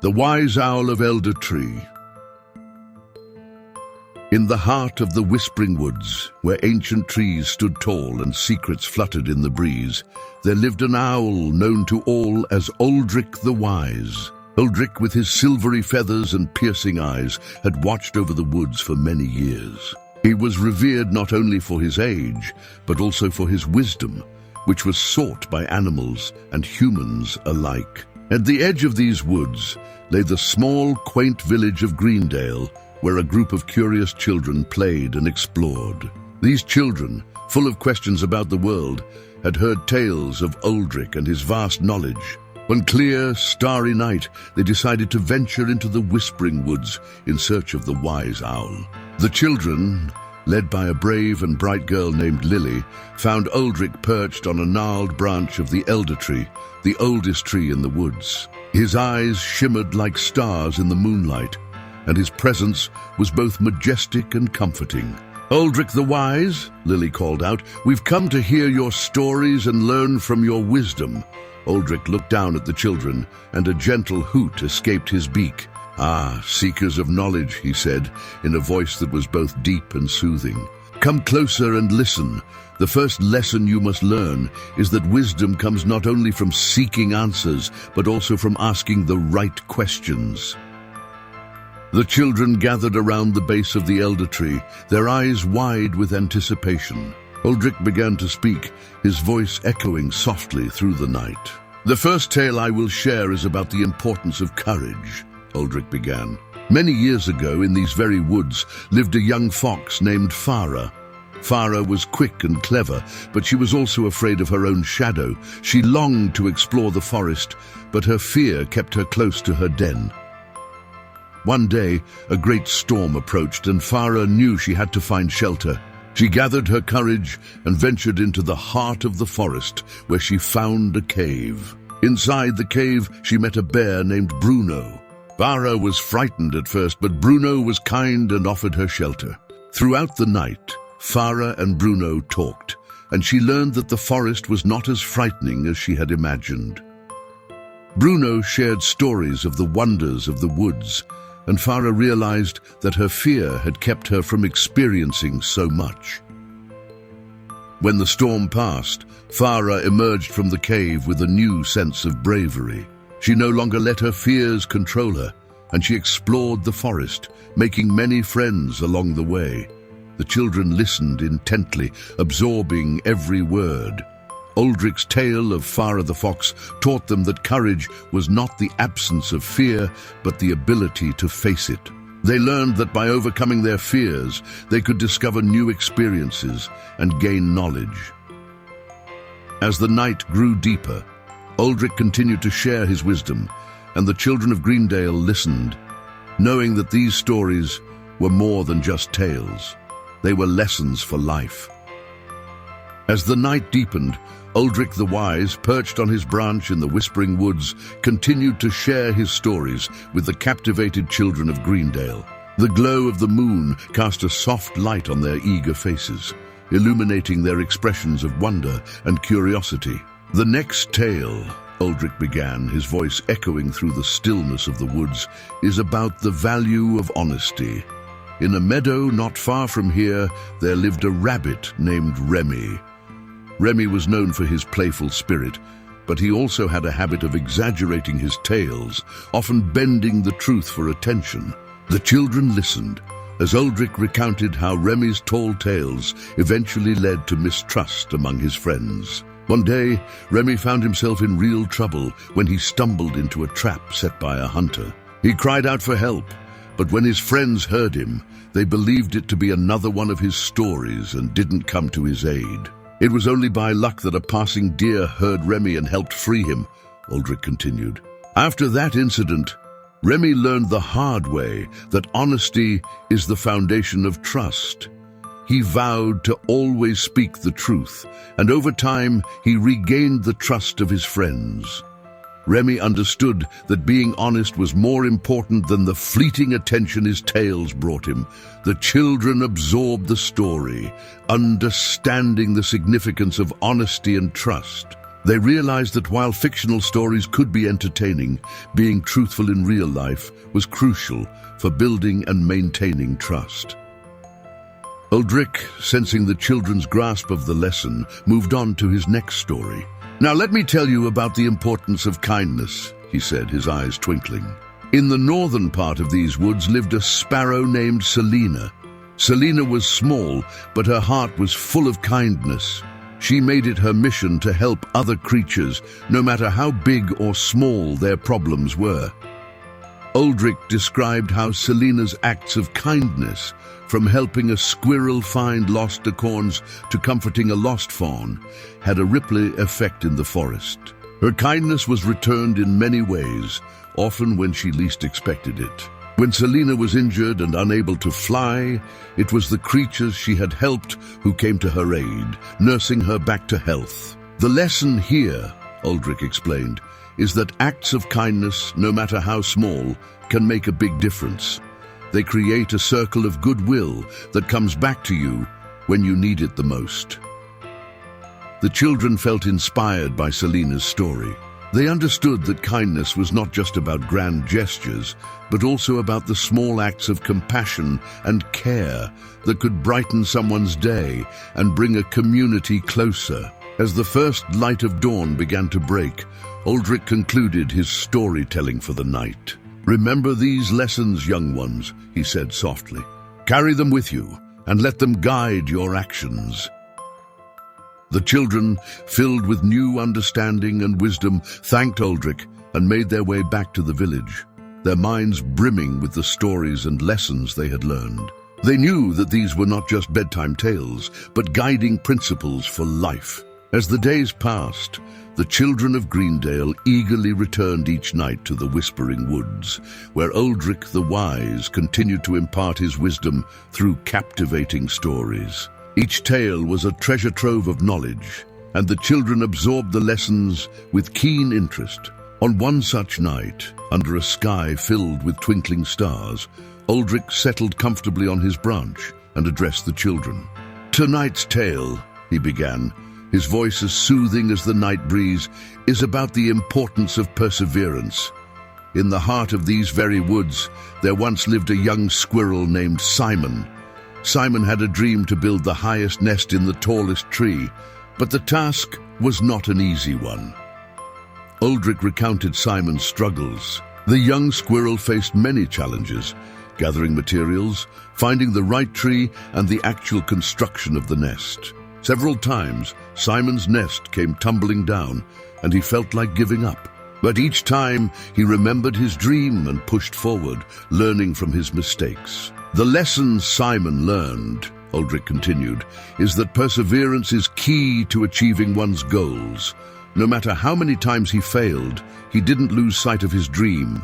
The Wise Owl of Eldertree. In the heart of the whispering woods, where ancient trees stood tall and secrets fluttered in the breeze, there lived an owl known to all as Oldric the Wise. Oldric, with his silvery feathers and piercing eyes, had watched over the woods for many years. He was revered not only for his age, but also for his wisdom, which was sought by animals and humans alike. At the edge of these woods lay the small, quaint village of Greendale, where a group of curious children played and explored. These children, full of questions about the world, had heard tales of Oldric and his vast knowledge. One clear, starry night, they decided to venture into the whispering woods in search of the wise owl. The children, led by a brave and bright girl named Lily, found Oldric perched on a gnarled branch of the elder tree, the oldest tree in the woods. His eyes shimmered like stars in the moonlight, and his presence was both majestic and comforting. "Oldric the Wise," Lily called out, "we've come to hear your stories and learn from your wisdom." Oldric looked down at the children, and a gentle hoot escaped his beak. "Ah, seekers of knowledge," he said, in a voice that was both deep and soothing. "Come closer and listen. The first lesson you must learn is that wisdom comes not only from seeking answers, but also from asking the right questions." The children gathered around the base of the elder tree, their eyes wide with anticipation. Oldric began to speak, his voice echoing softly through the night. "The first tale I will share is about the importance of courage," Oldric began. "Many years ago, in these very woods, lived a young fox named Farah. Farah was quick and clever, but she was also afraid of her own shadow. She longed to explore the forest, but her fear kept her close to her den. One day, a great storm approached, and Farah knew she had to find shelter. She gathered her courage and ventured into the heart of the forest, where she found a cave. Inside the cave, she met a bear named Bruno. Farah was frightened at first, but Bruno was kind and offered her shelter. Throughout the night, Farah and Bruno talked, and she learned that the forest was not as frightening as she had imagined. Bruno shared stories of the wonders of the woods, and Farah realized that her fear had kept her from experiencing so much. When the storm passed, Farah emerged from the cave with a new sense of bravery. She no longer let her fears control her, and she explored the forest, making many friends along the way. The children listened intently, absorbing every word. Oldric's tale of Farah the fox taught them that courage was not the absence of fear, but the ability to face it. They learned that by overcoming their fears, they could discover new experiences and gain knowledge. As the night grew deeper, Oldric continued to share his wisdom, and the children of Greendale listened, knowing that these stories were more than just tales. They were lessons for life. As the night deepened, Oldric the Wise, perched on his branch in the whispering woods, continued to share his stories with the captivated children of Greendale. The glow of the moon cast a soft light on their eager faces, illuminating their expressions of wonder and curiosity. "The next tale," Oldric began, his voice echoing through the stillness of the woods, "is about the value of honesty. In a meadow not far from here, there lived a rabbit named Remy. Remy was known for his playful spirit, but he also had a habit of exaggerating his tales, often bending the truth for attention." The children listened, as Oldric recounted how Remy's tall tales eventually led to mistrust among his friends. One day, Remy found himself in real trouble when he stumbled into a trap set by a hunter. He cried out for help, but when his friends heard him, they believed it to be another one of his stories and didn't come to his aid. "It was only by luck that a passing deer heard Remy and helped free him," Oldric continued. "After that incident, Remy learned the hard way that honesty is the foundation of trust. He vowed to always speak the truth, and over time he regained the trust of his friends. Remy understood that being honest was more important than the fleeting attention his tales brought him. The children absorbed the story, understanding the significance of honesty and trust. They realized that while fictional stories could be entertaining, being truthful in real life was crucial for building and maintaining trust. Oldric, sensing the children's grasp of the lesson, moved on to his next story. "Now let me tell you about the importance of kindness," he said, his eyes twinkling. "In the northern part of these woods lived a sparrow named Selina. Selina was small, but her heart was full of kindness. She made it her mission to help other creatures, no matter how big or small their problems were." Oldric described how Selina's acts of kindness, from helping a squirrel find lost acorns to comforting a lost fawn, had a ripple effect in the forest. Her kindness was returned in many ways, often when she least expected it. When Selina was injured and unable to fly, it was the creatures she had helped who came to her aid, nursing her back to health. "The lesson here," Oldric explained, "is that acts of kindness, no matter how small, can make a big difference. They create a circle of goodwill that comes back to you when you need it the most." The children felt inspired by Selina's story. They understood that kindness was not just about grand gestures, but also about the small acts of compassion and care that could brighten someone's day and bring a community closer. As the first light of dawn began to break, Oldric concluded his storytelling for the night. "Remember these lessons, young ones," he said softly. "Carry them with you and let them guide your actions." The children, filled with new understanding and wisdom, thanked Oldric and made their way back to the village, their minds brimming with the stories and lessons they had learned. They knew that these were not just bedtime tales, but guiding principles for life. As the days passed, the children of Greendale eagerly returned each night to the Whispering Woods, where Oldric the Wise continued to impart his wisdom through captivating stories. Each tale was a treasure trove of knowledge, and the children absorbed the lessons with keen interest. On one such night, under a sky filled with twinkling stars, Oldric settled comfortably on his branch and addressed the children. "Tonight's tale," he began, his voice as soothing as the night breeze, "is about the importance of perseverance. In the heart of these very woods, there once lived a young squirrel named Simon. Simon had a dream to build the highest nest in the tallest tree, but the task was not an easy one." Oldric recounted Simon's struggles. The young squirrel faced many challenges, gathering materials, finding the right tree, and the actual construction of the nest. Several times, Simon's nest came tumbling down, and he felt like giving up. But each time, he remembered his dream and pushed forward, learning from his mistakes. "The lesson Simon learned," Oldric continued, "is that perseverance is key to achieving one's goals. No matter how many times he failed, he didn't lose sight of his dream.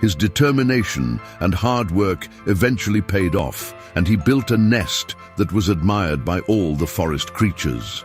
His determination and hard work eventually paid off, and he built a nest that was admired by all the forest creatures."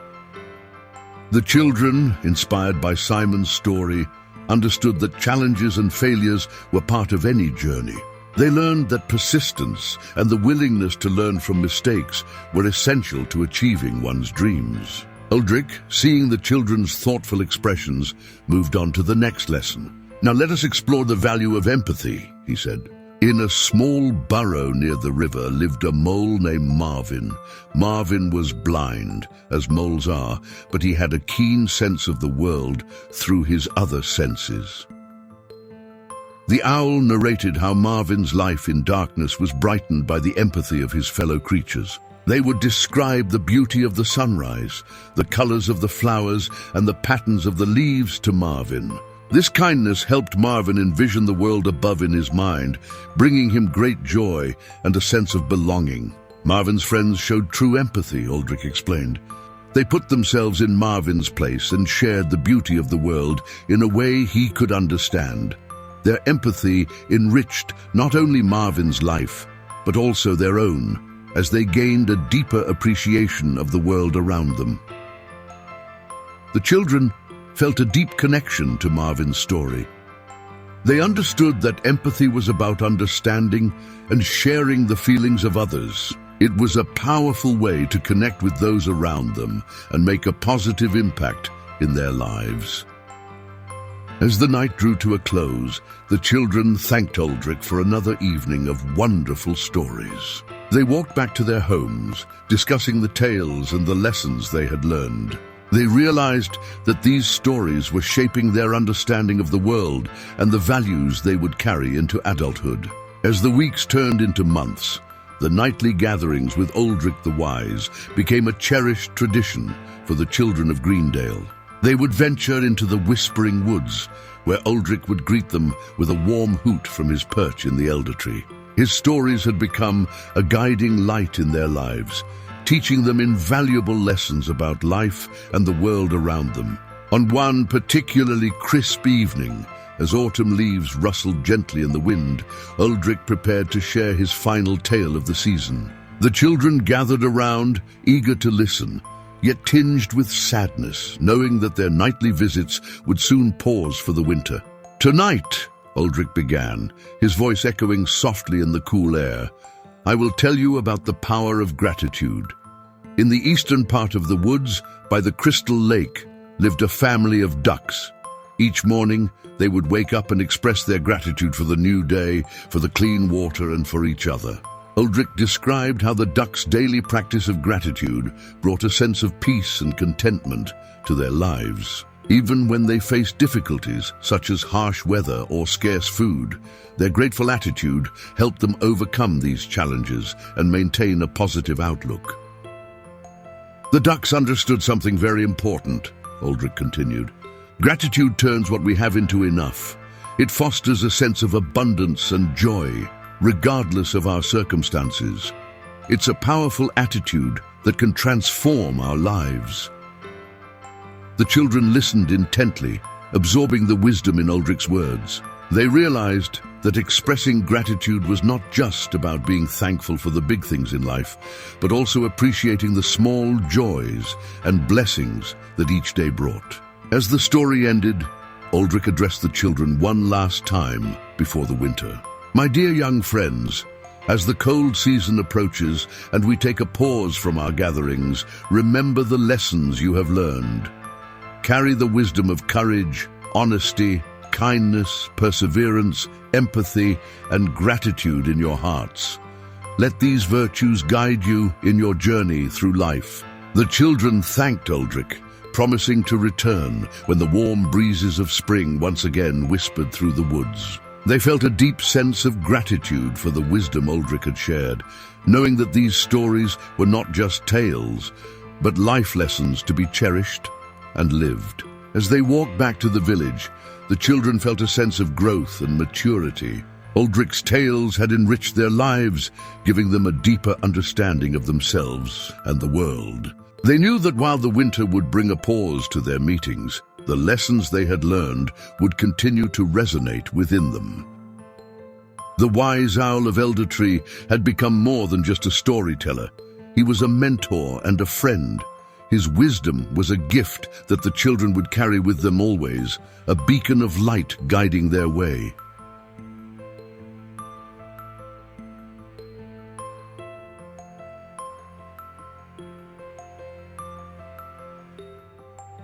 The children, inspired by Simon's story, understood that challenges and failures were part of any journey. They learned that persistence and the willingness to learn from mistakes were essential to achieving one's dreams. Oldric, seeing the children's thoughtful expressions, moved on to the next lesson. "Now let us explore the value of empathy," he said. "In a small burrow near the river lived a mole named Marvin. Marvin was blind, as moles are, but he had a keen sense of the world through his other senses." The owl narrated how Marvin's life in darkness was brightened by the empathy of his fellow creatures. They would describe the beauty of the sunrise, the colors of the flowers, and the patterns of the leaves to Marvin. This kindness helped Marvin envision the world above in his mind, bringing him great joy and a sense of belonging. Marvin's friends showed true empathy, Oldric explained. They put themselves in Marvin's place and shared the beauty of the world in a way he could understand. Their empathy enriched not only Marvin's life, but also their own, as they gained a deeper appreciation of the world around them. The children felt a deep connection to Marvin's story. They understood that empathy was about understanding and sharing the feelings of others. It was a powerful way to connect with those around them and make a positive impact in their lives. As the night drew to a close, the children thanked Oldric for another evening of wonderful stories. They walked back to their homes, discussing the tales and the lessons they had learned. They realized that these stories were shaping their understanding of the world and the values they would carry into adulthood. As the weeks turned into months, the nightly gatherings with Oldric the Wise became a cherished tradition for the children of Greendale. They would venture into the Whispering Woods, where Oldric would greet them with a warm hoot from his perch in the Eldertree. His stories had become a guiding light in their lives, teaching them invaluable lessons about life and the world around them. On one particularly crisp evening, as autumn leaves rustled gently in the wind, Oldric prepared to share his final tale of the season. The children gathered around, eager to listen, yet tinged with sadness, knowing that their nightly visits would soon pause for the winter. "Tonight," Oldric began, his voice echoing softly in the cool air, "I will tell you about the power of gratitude. In the eastern part of the woods, by the Crystal Lake, lived a family of ducks. Each morning, they would wake up and express their gratitude for the new day, for the clean water, and for each other." Oldric described how the ducks' daily practice of gratitude brought a sense of peace and contentment to their lives. Even when they faced difficulties, such as harsh weather or scarce food, their grateful attitude helped them overcome these challenges and maintain a positive outlook. "The ducks understood something very important," Oldric continued. "Gratitude turns what we have into enough. It fosters a sense of abundance and joy, regardless of our circumstances. It's a powerful attitude that can transform our lives." The children listened intently, absorbing the wisdom in Oldric's words. They realized that expressing gratitude was not just about being thankful for the big things in life, but also appreciating the small joys and blessings that each day brought. As the story ended, Oldric addressed the children one last time before the winter. "My dear young friends, as the cold season approaches and we take a pause from our gatherings, remember the lessons you have learned. Carry the wisdom of courage, honesty, kindness, perseverance, empathy, and gratitude in your hearts. Let these virtues guide you in your journey through life." The children thanked Oldric, promising to return when the warm breezes of spring once again whispered through the woods. They felt a deep sense of gratitude for the wisdom Oldric had shared, knowing that these stories were not just tales, but life lessons to be cherished and lived. As they walked back to the village, the children felt a sense of growth and maturity. Oldric's tales had enriched their lives, giving them a deeper understanding of themselves and the world. They knew that while the winter would bring a pause to their meetings, the lessons they had learned would continue to resonate within them. The Wise Owl of Eldertree had become more than just a storyteller. He was a mentor and a friend. His wisdom was a gift that the children would carry with them always, a beacon of light guiding their way.